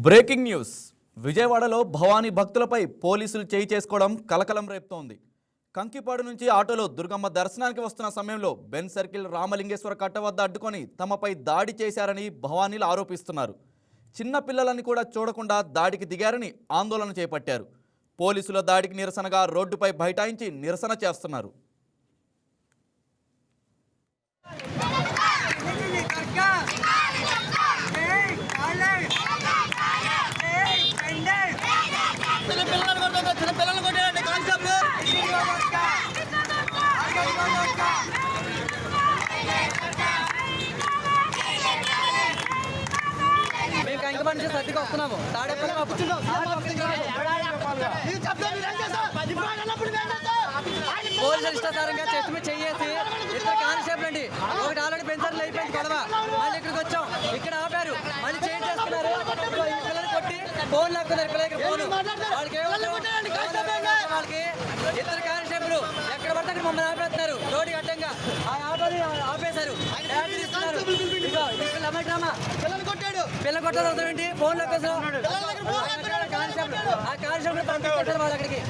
Breaking news విజయవాడలో భవానీ భక్తులపై పోలీసులు చేయి చేసుకోవడం కలకలం రేపుతోంది. కంకిపాడు నుంచి ఆటోలో దుర్గమ్మ దర్శనానికి వస్తున్న సమయంలో బెన్ సర్కిల్ రామలింగేశ్వర కట్ట వద్ద అడ్డుకొని తమపై దాడి చేశారని భవానీలు ఆరోపిస్తున్నారు. చిన్న పిల్లలని కూడా చూడకుండా దాడికి దిగారని ఆందోళన చేపట్టారు. పోలీసుల దాడికి నిరసనగా రోడ్డుపై బైఠాయించి నిరసన చేస్తున్నారు. సర్దిగా వస్తున్నాము. పోలీసులు ఇష్టాసారంగా చెట్టు మీద చెయ్యేసి ఇద్దరు కానిస్టేబుల్ అండి, ఒకటి ఆల్రెడీ పెన్సర్లు అయిపోయింది గొడవ. మళ్ళీ ఇక్కడికి వచ్చాం, ఇక్కడ ఆపారు, మళ్ళీ చేంజ్ చేస్తున్నారు. పిల్లలు కొట్టి ఫోన్ లాక్కున్నారు. పిల్లలకి ఫోన్ వాళ్ళకి ఇద్దరు కానిస్టేబుల్ ఎక్కడ పడితే అక్కడ మమ్మల్ని ఆపేస్తున్నారు. రోడ్డు అడ్డంగా ఆ ఆటోని ఆపేశారు. పిల్ల కొట్టారు అవుతామేంటి ఫోన్ లెక్క ఆ కానిస్టేబుల్ పంపించారు వాళ్ళ అక్కడికి.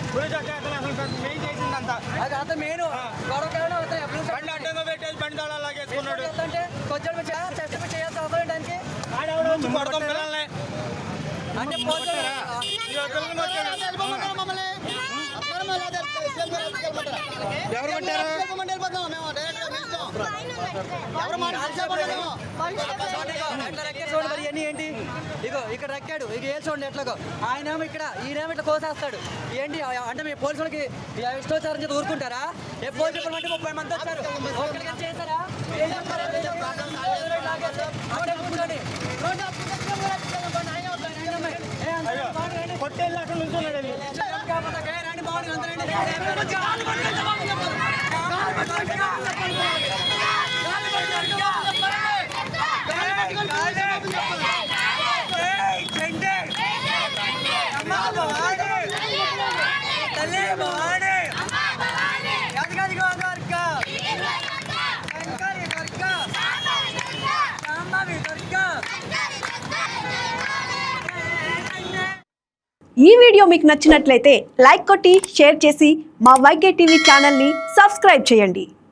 అంత మెయిన్ గొడవ కొంచెం చేయాల్సిన అవసరం దానికి అంటే ఇవన్నీ ఏంటి? ఇగో ఇక్కడ రెక్కాడు, ఇక ఏ చూడండి ఎట్లాగో ఆయనేమో ఇక్కడ, ఈయనేమో ఇట్లా కోసేస్తాడు. ఏంటి అంటే మీ పోలీసులకి ఇష్టోచారం చేసి ఊరుకుంటారా? ఏ పోలీసు అంటే 30 మంది వచ్చారు, ఒక్కడికి చేశారా? ఈ వీడియో మీకు నచ్చినట్లయితే లైక్ కొట్టి షేర్ చేసి మా వైకే టీవీ ఛానల్ని సబ్స్క్రైబ్ చేయండి.